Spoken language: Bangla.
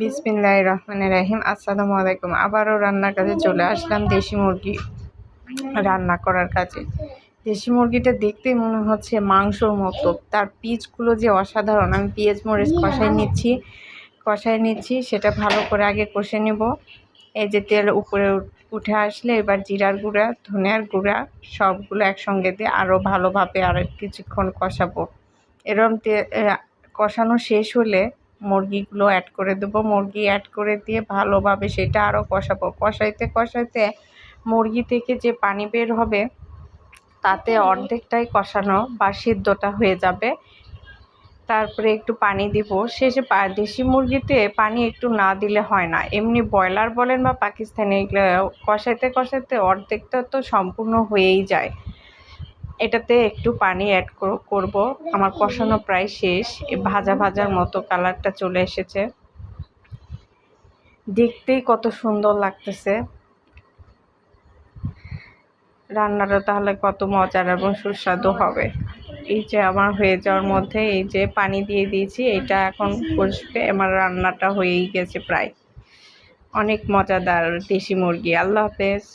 বিসমিল্লাহির রহমানির রহিম। আসসালামু আলাইকুম। আবারও রান্নার কাজে চলে আসলাম, দেশি মুরগি রান্না করার কাজে। দেশি মুরগিটা দেখতেই মনে হচ্ছে মাংসর মতো, তার পিচগুলো যে অসাধারণ। আমি পেঁয়াজ মরিচ কষাই নিচ্ছি, সেটা ভালো করে আগে কষে নেব। এই যে তেল উপরে উঠে আসলে এবার জিরার গুঁড়া, ধনিয়ার গুঁড়া সবগুলো একসঙ্গে দিয়ে আরও ভালোভাবে আর কিছুক্ষণ কষাবো। এরকম কষানো শেষ হলে মুরগিগুলো অ্যাড করে দেবো। মুরগি অ্যাড করে দিয়ে ভালোভাবে সেটা আরও কষাবো। কষাইতে মুরগি থেকে যে পানি বের হবে তাতে অর্ধেকটাই কষানো বা সিদ্ধটা হয়ে যাবে। তারপরে একটু পানি দিব শেষে। দেশি মুরগিতে পানি একটু না দিলে হয় না। এমনি ব্রয়লার বলেন বা পাকিস্তানি, এগুলো কষাইতে অর্ধেকটা তো সম্পূর্ণ হয়েই যায়। এটাতে একটু পানি অ্যাড করব। আমার কষানো প্রায় শেষ। ভাজার মতো কালারটা চলে এসেছে, দেখতেই কত সুন্দর লাগতেছে। রান্নাটা তাহলে কত মজার এবং সুস্বাদু হবে। এই যে আমার হয়ে যাওয়ার মধ্যে এই যে পানি দিয়ে দিয়েছি, এটা এখন কষবে। আমার রান্নাটা হয়েই গেছে প্রায়। অনেক মজাদার দেশি মুরগি। আল্লাহ হাফেজ।